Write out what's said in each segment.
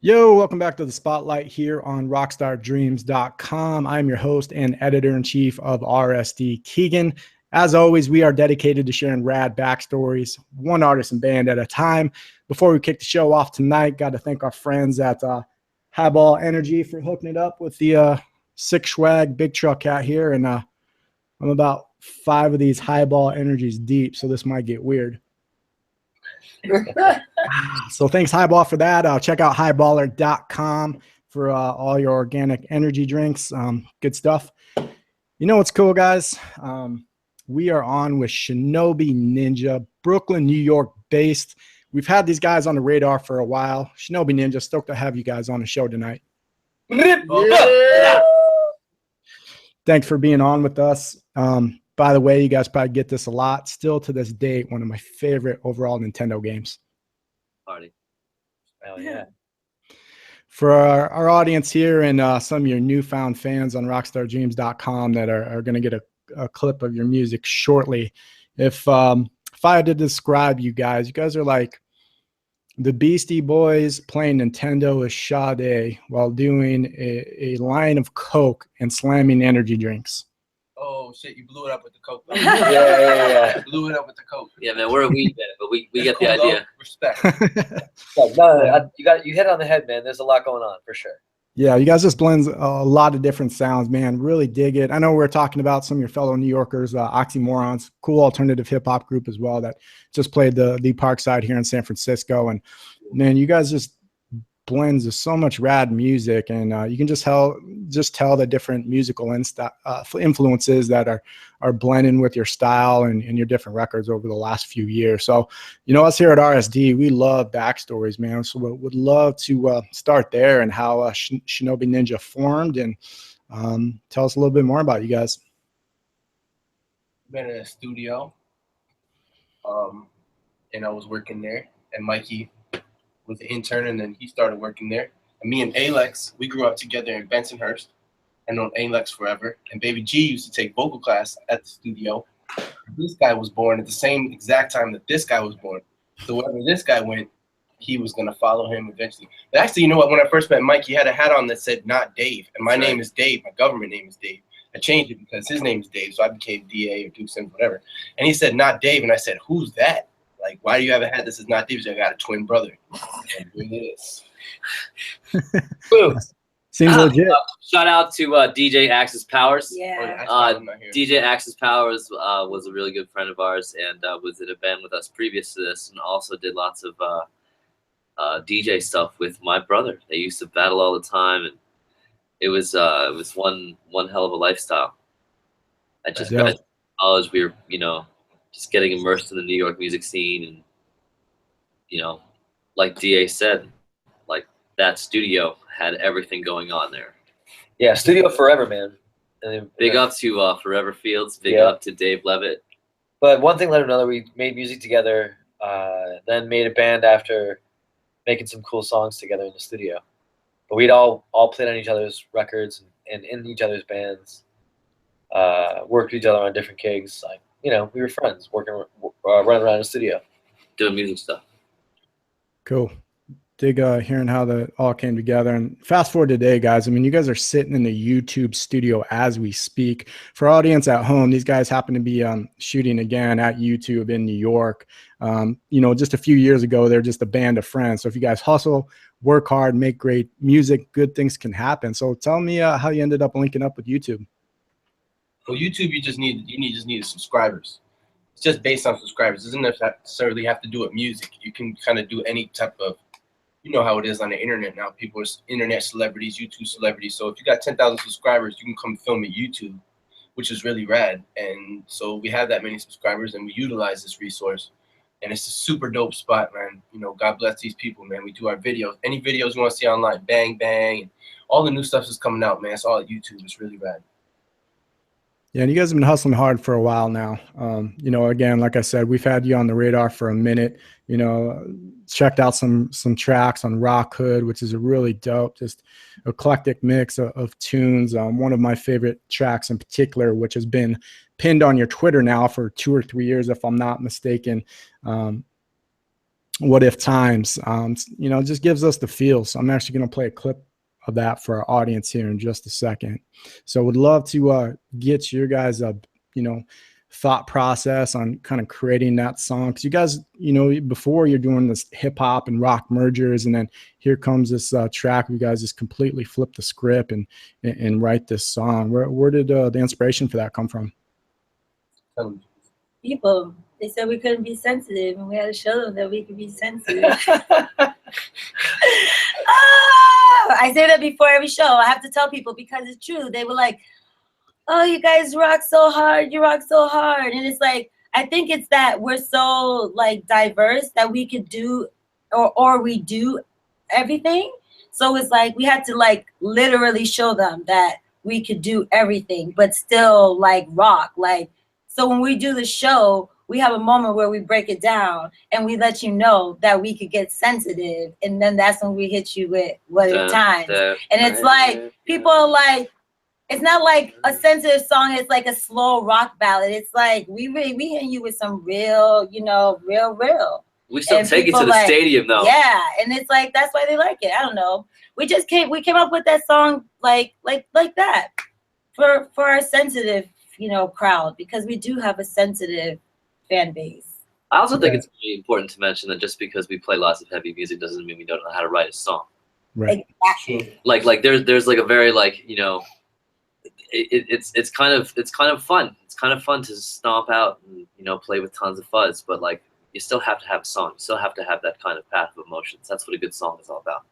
Yo, welcome back to the Spotlight here on rockstardreams.com. I'm your host and editor-in-chief of RSD, Keegan. As always, we are dedicated to sharing rad backstories, one artist and band at a time. Before we kick the show off tonight, got to thank our friends at Highball Energy for hooking it up with the sick swag big truck out here. And I'm about 5 of these Highball Energies deep, so this might get weird. So thanks Highball for that. Check out highballer.com for all your organic energy drinks. Good stuff. You know what's cool, guys? We are on with Shinobi Ninja, Brooklyn, New York based. We've had these guys on the radar for a while. Shinobi Ninja, stoked to have you guys on the show tonight. Yeah. Thanks for being on with us. By the way, you guys probably get this a lot. Still to this date, one of my favorite overall Nintendo games. Party. Hell yeah. For our audience here and some of your newfound fans on rockstardreams.com that are going to get a clip of your music shortly. If I had to describe you guys are like the Beastie Boys playing Nintendo with Sade while doing a line of Coke and slamming energy drinks. Oh shit! You blew it up with the Coke. Yeah. Blew it up with the Coke. Yeah, man, we're a weed band, but we get the idea. Respect. You hit it on the head, man. There's a lot going on for sure. Yeah, you guys just blends a lot of different sounds, man. Really dig it. I know we're talking about some of your fellow New Yorkers, Oxymorons, cool alternative hip hop group as well that just played the Parkside here in San Francisco. And man, you guys just blends of so much rad music, and you can just tell the different musical influences that are blending with your style and your different records over the last few years. So, you know, us here at RSD, we love backstories, man. So we would love to start there and how Shinobi Ninja formed, and tell us a little bit more about you guys. Been in a studio, and I was working there, and Mikey was an intern, and then he started working there. And me and Alex, we grew up together in Bensonhurst. I known Alex forever. And Baby G used to take vocal class at the studio. This guy was born at the same exact time that this guy was born. So wherever this guy went, he was going to follow him eventually. But actually, you know what? When I first met Mike, he had a hat on that said "Not Dave." And my name is Dave. My government name is Dave. I changed it because his name is Dave, so I became DA or Duke Sims, whatever. And he said "Not Dave," and I said, "Who's that? Like, why do you have a hat that says Not Dave?" So I got a twin brother. And here it is. Boom. Seems legit. Shout out to DJ Axis Powers. Yeah. DJ Axis Powers was a really good friend of ours and was in a band with us previous to this, and also did lots of DJ stuff with my brother. They used to battle all the time, and it was one hell of a lifestyle. I just got to college. We were, just getting immersed in the New York music scene, and like DA said, like that studio had everything going on there. Yeah, studio forever, man. And big up to Forever Fields. Big up to Dave Levitt. But one thing led to another. We made music together, then made a band after making some cool songs together in the studio. But we'd all played on each other's records and in each other's bands. Worked with each other on different gigs. Like, we were friends, running around the studio, doing music stuff. Cool. Dig hearing how that all came together. And fast forward today, guys. I mean, you guys are sitting in the YouTube studio as we speak. For our audience at home, these guys happen to be shooting again at YouTube in New York. Just a few years ago, they're just a band of friends. So if you guys hustle, work hard, make great music, good things can happen. So tell me how you ended up linking up with YouTube. Well, YouTube, you just need subscribers. It's just based on subscribers. It doesn't necessarily have to do with music. You can kind of do any type of, you know how it is on the internet now. People are internet celebrities, YouTube celebrities. So if you got 10,000 subscribers, you can come film at YouTube, which is really rad. And so we have that many subscribers, and we utilize this resource. And it's a super dope spot, man. God bless these people, man. We do our videos. Any videos you want to see online, bang, bang. And all the new stuff is coming out, man. It's all at YouTube. It's really rad. Yeah, and you guys have been hustling hard for a while now. Again, like I said, we've had you on the radar for a minute. Checked out some tracks on Rock Hood, which is a really dope, just eclectic mix of tunes. One of my favorite tracks in particular, which has been pinned on your Twitter now for 2 or 3 years, if I'm not mistaken. What If Times. You know, just gives us the feel. So I'm actually going to play a clip of that for our audience here in just a second. So would love to get your guys' you know, thought process on kind of creating that song, because you guys, you know, before you're doing this hip hop and rock mergers, and then here comes this track where you guys just completely flip the script and write this song. Where did the inspiration for that come from? People, they said we couldn't be sensitive, and we had to show them that we could be sensitive. I say that before every show. I have to tell people because it's true. They were like, "Oh, you guys rock so hard. You rock so hard." And it's like, I think it's that we're so like diverse that we could do or we do everything. So it's like we had to like literally show them that we could do everything, but still like rock. Like, so when we do the show, we have a moment where we break it down and we let you know that we could get sensitive. And then that's when we hit you with What If Times. And it's like, people are like, it's not like a sensitive song. It's like a slow rock ballad. It's like, we hitting you with some real, you know, real. We still And take it to people the like, stadium though. Yeah. And it's like, that's why they like it. I don't know. We came up with that song like that for our sensitive, you know, crowd, because we do have a sensitive fan base. I also think it's really important to mention that just because we play lots of heavy music doesn't mean we don't know how to write a song. Right. Exactly. Like there's like a very like, you know, it's kind of fun. It's kind of fun to stomp out and, you know, play with tons of fuzz, but like you still have to have a song. You still have to have that kind of path of emotions. That's what a good song is all about.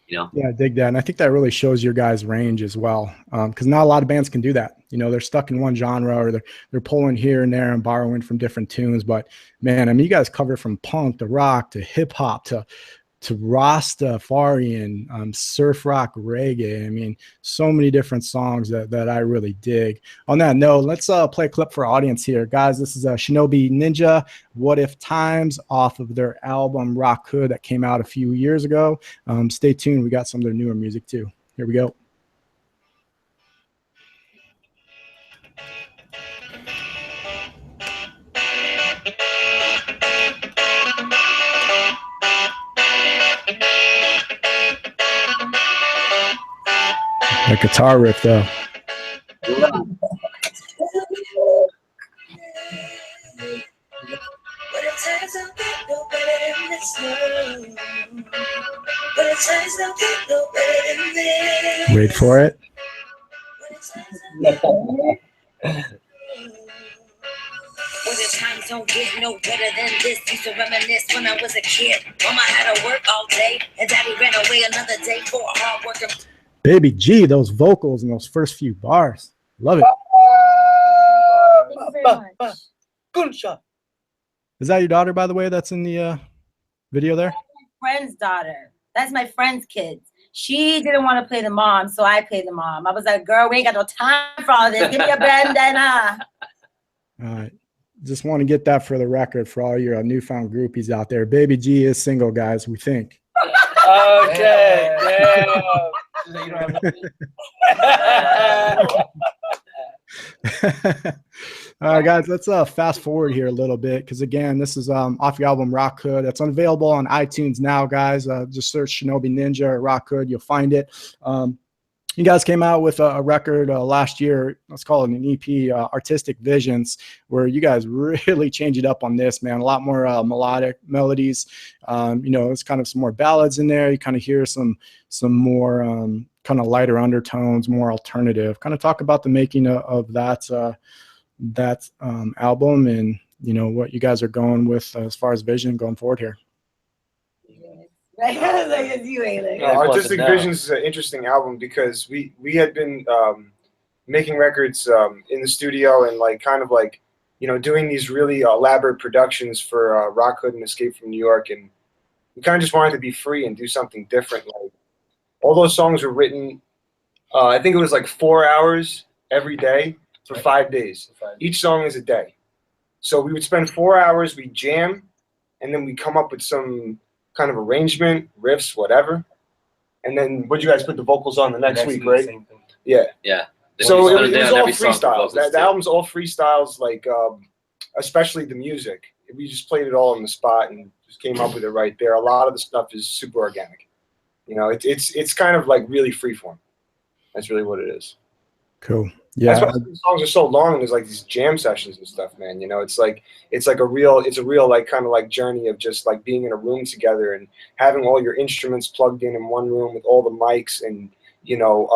You know? Yeah, I dig that. And I think that really shows your guys' range as well. Because not a lot of bands can do that. You know, they're stuck in one genre, or they're pulling here and there and borrowing from different tunes. But man, I mean, you guys cover from punk to rock to hip hop to Rastafarian, surf rock, reggae. I mean, so many different songs that I really dig. On that note, let's play a clip for our audience here. Guys, this is Shinobi Ninja, What If Times, off of their album Rock Hood that came out a few years ago. Stay tuned. We got some of their newer music too. Here we go. That guitar riff, though. What if times don't get no better than this? What if times don't get no better than this? Wait for it. What if times don't get no better than this? Used to reminisce when I was a kid. Mama had to work all day, and Daddy ran away another day for a hard worker. Baby G, those vocals in those first few bars. Love it. Thank you very much. Good shot. Is that your daughter, by the way, that's in the video there? Friend's daughter. That's my friend's kids. She didn't want to play the mom, so I played the mom. I was like, girl, we ain't got no time for all this. Give me a bandana. All right. Just want to get that for the record for all your newfound groupies out there. Baby G is single, guys, we think. Okay. Damn. All right, guys, let's fast forward here a little bit, because again, this is off your album Rock Hood. It's available on iTunes now, guys. Just search Shinobi Ninja or Rock Hood, you'll find it. You guys came out with a record last year. Let's call it an EP, Artistic Visions, where you guys really change it up on this, man. A lot more melodic melodies. You know, it's kind of some more ballads in there. You kind of hear some more kind of lighter undertones, more alternative. Kind of talk about the making of that album, and you know what you guys are going with as far as vision going forward here. Artistic Visions is an interesting album because we had been making records in the studio and like kind of like, you know, doing these really elaborate productions for Rock Hood and Escape from New York, and we kind of just wanted to be free and do something different. Like all those songs were written, I think it was like 4 hours every day for 5 days. Each song is a day. So we would spend 4 hours, we jam, and then we come up with some kind of arrangement, riffs, whatever. And then would you guys put the vocals on the next week, right? Yeah. Yeah. So it was all freestyles. The album's all freestyles, like especially the music. we just played it all on the spot and just came up with it right there. A lot of the stuff is super organic. You know, it's kind of like really freeform. That's really what it is. Cool. Yeah. That's why the songs are so long. And there's like these jam sessions and stuff, man. You know, it's a real like kind of like journey of just like being in a room together and having all your instruments plugged in one room with all the mics and, you know,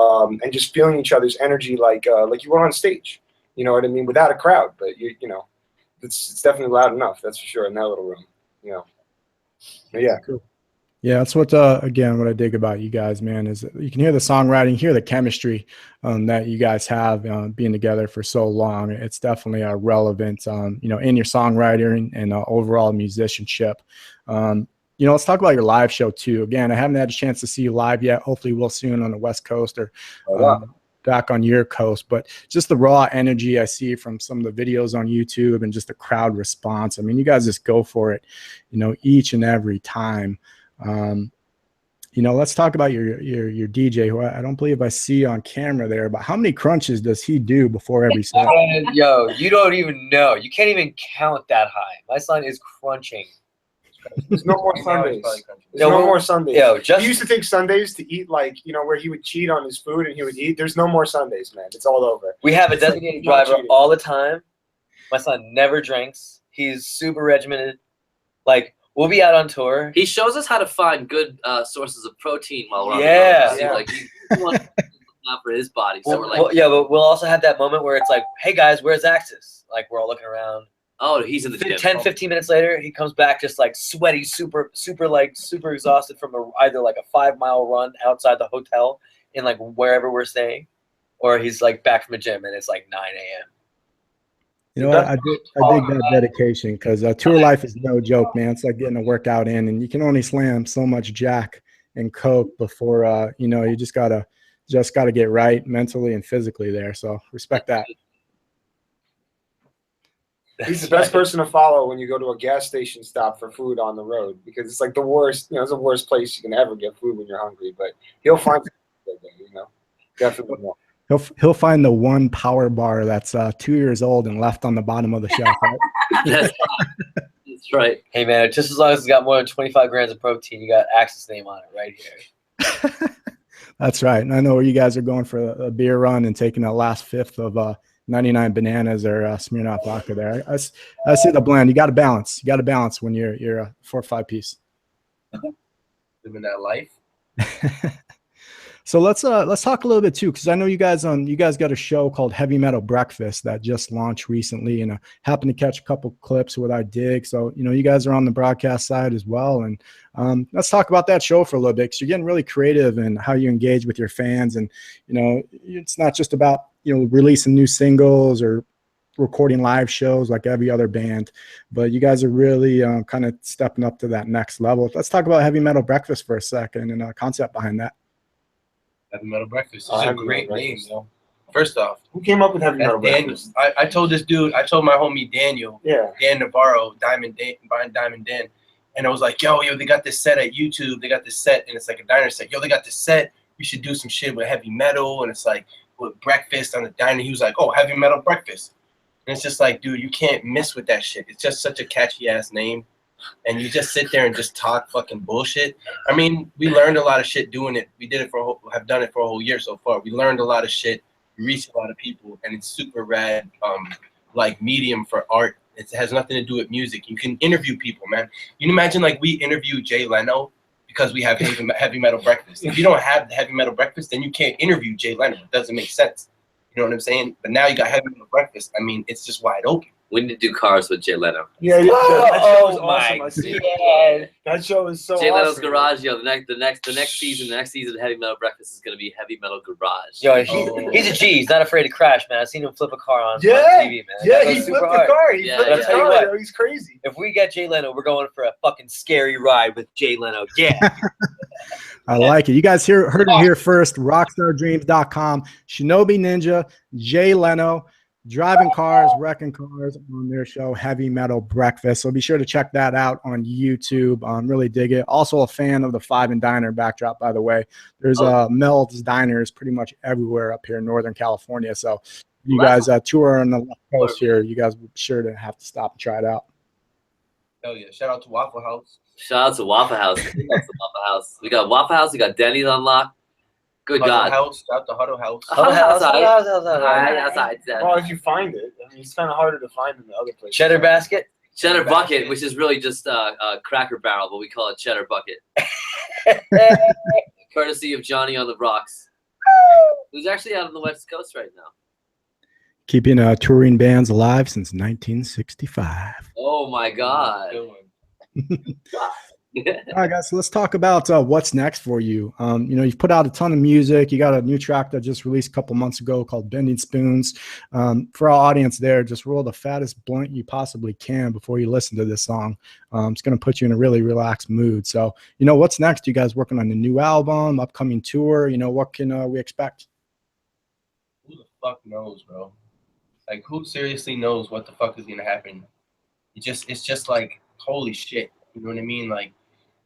and just feeling each other's energy like you were on stage. You know what I mean? Without a crowd, but you know, it's definitely loud enough. That's for sure in that little room. You know. But yeah. Cool. Yeah, that's what again what I dig about you guys, man, is you can hear the songwriting, hear the chemistry that you guys have being together for so long. It's definitely relevant, you know, in your songwriting and overall musicianship. You know, let's talk about your live show too. Again, I haven't had a chance to see you live yet. Hopefully, we'll soon on the West Coast or back on your coast. But just the raw energy I see from some of the videos on YouTube and just the crowd response. I mean, you guys just go for it, you know, each and every time. You know, let's talk about your DJ, who I don't believe I see on camera there, but how many crunches does he do before every set? Yo, you don't even know. You can't even count that high. My son is crunching. There's no more Sundays. There's Yo, no more Sundays. Yo, He used to take Sundays to eat, like, you know, where he would cheat on his food and he would eat. There's no more Sundays, man. It's all over. We have a designated driver all the time. My son never drinks. He's super regimented. Like, we'll be out on tour. He shows us how to find good sources of protein while we're on Yeah. the road. Like, he wants not for his body. So we're like, but we'll also have that moment where it's like, hey guys, where's Axis? Like, we're all looking around. oh, he's in the gym. 10, 15 minutes later, he comes back just like sweaty, super exhausted from either like a 5-mile run outside the hotel in like wherever we're staying, or he's like back from the gym and it's like 9 a.m. You know what? I dig that dedication, because tour life is no joke, man. It's like getting a workout in, and you can only slam so much Jack and Coke before, you know, you just gotta get right mentally and physically there. So respect that. He's the best person to follow when you go to a gas station stop for food on the road, because it's like the worst, you know, it's the worst place you can ever get food when you're hungry. But he'll find something, you know, definitely won't. He'll find the one power bar that's 2 years old and left on the bottom of the shelf. Right? That's right. Hey man, just as long as it's got more than 25 grams of protein, you got Axis name on it right here. That's right. And I know where you guys are going for a beer run and taking that last fifth of 99 bananas or Smirnoff vodka there. I see the blend. You got to balance. You got to balance when you're a 4 or 5 piece. Living that life. So let's talk a little bit too, because I know you guys got a show called Heavy Metal Breakfast that just launched recently, and I happened to catch a couple clips with I dig. So you know you guys are on the broadcast side as well, and let's talk about that show for a little bit, because you're getting really creative in how you engage with your fans, and you know it's not just about releasing new singles or recording live shows like every other band, but you guys are really kind of stepping up to that next level. Let's talk about Heavy Metal Breakfast for a second and a concept behind that. Heavy Metal Breakfast. It's a great name, though. First off, who came up with Heavy Metal Breakfast? I told this dude, I told my homie Daniel, Dan Navarro, Diamond Dan, and I was like, yo, they got this set at YouTube. They got this set, and it's like a diner set. Yo, they got this set. We should do some shit with heavy metal, and it's like with breakfast on the diner. He was like, oh, Heavy Metal Breakfast. And it's just like, dude, you can't miss with that shit. It's just such a catchy ass name. And you just sit there and just talk fucking bullshit. I mean, we learned a lot of shit doing it. We did it have done it for a whole year so far. We learned a lot of shit. We reached a lot of people, and it's super rad. Like medium for art. It has nothing to do with music. You can interview people, man. You can imagine like we interview Jay Leno because we have Heavy Metal Breakfast. If you don't have the Heavy Metal Breakfast, then you can't interview Jay Leno. It doesn't make sense. You know what I'm saying? But now you got Heavy Metal Breakfast. I mean, it's just wide open. We need to do Cars with Jay Leno. Yeah, that show is my awesome. That show is so Jay Leno's awesome. Garage, yo. The next season of Heavy Metal Breakfast is gonna be Heavy Metal Garage. Yo, he's a G. He's not afraid to crash, man. I've seen him flip a car on TV, man. Yeah, he flipped the car. He flipped the car. He's crazy. If we get Jay Leno, we're going for a fucking scary ride with Jay Leno. Yeah. I like it. You guys heard it here first. RockstarDreams.com. Shinobi Ninja, Jay Leno, driving cars, wrecking cars on their show, Heavy Metal Breakfast. So be sure to check that out on YouTube. Really dig it. Also a fan of the 5 and Diner backdrop, by the way. There's Mel's Diners pretty much everywhere up here in Northern California. So you guys tour on the left coast here. You guys be sure to have to stop and try it out. Hell yeah! Shout out to Waffle House. Shout out to Waffle House. We got some Waffle House. We got Waffle House. We got Denny's on lock. Good Huddle God. House. Shout out to Huddle House. Huddle House, Huddle House, Huddle House. Alright, outside. Well, if you find it, I mean, it's kind of harder to find in the other places. Cheddar basket. Cheddar Bucket, which is really just a Cracker Barrel, but we call it Cheddar Bucket. Courtesy of Johnny on the Rocks, who's actually out on the West Coast right now. Keeping touring bands alive since 1965. Oh my God. Good one. All right, guys, so let's talk about what's next for you. You know, you've put out a ton of music. You got a new track that just released a couple months ago called Bending Spoons. For our audience there, just roll the fattest blunt you possibly can before you listen to this song. It's going to put you in a really relaxed mood. So, you know, what's next? You guys working on a new album, upcoming tour? You know, what can we expect? Who the fuck knows, bro? Like, who seriously knows what the fuck is gonna happen? It's just like, holy shit. You know what I mean? Like,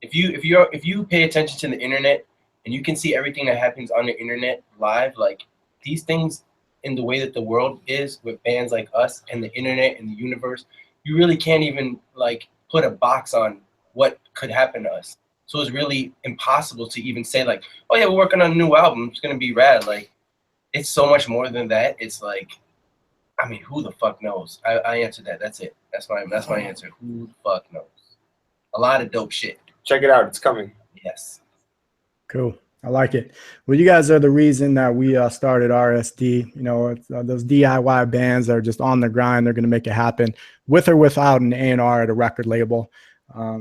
if you pay attention to the internet and you can see everything that happens on the internet live, like these things in the way that the world is with bands like us and the internet and the universe, you really can't even like put a box on what could happen to us. So it's really impossible to even say like, oh yeah, we're working on a new album. It's gonna be rad. Like, it's so much more than that. It's like, I mean, who the fuck knows? I answered that. That's it. That's my answer. Who the fuck knows? A lot of dope shit. Check it out. It's coming. Yes. Cool. I like it. Well, you guys are the reason that we started RSD. You know, it's, those DIY bands that are just on the grind. They're going to make it happen with or without an A&R at a record label,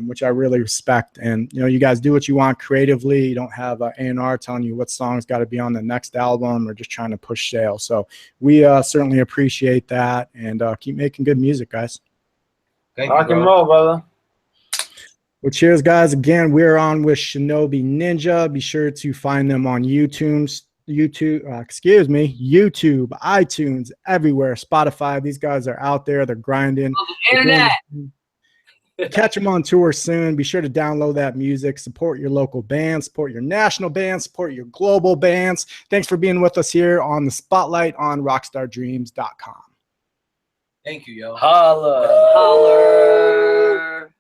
which I really respect. And, you know, you guys do what you want creatively. You don't have an A&R telling you what songs got to be on the next album or just trying to push sales. So we certainly appreciate that, and keep making good music, guys. Thank Rock you, and bro. roll, brother. Well, cheers, guys. Again, we're on with Shinobi Ninja. Be sure to find them on YouTube, iTunes, everywhere, Spotify. These guys are out there. They're grinding. Internet. Catch them on tour soon. Be sure to download that music. Support your local bands. Support your national bands. Support your global bands. Thanks for being with us here on the Spotlight on rockstardreams.com. Thank you, yo. Holla. Holler.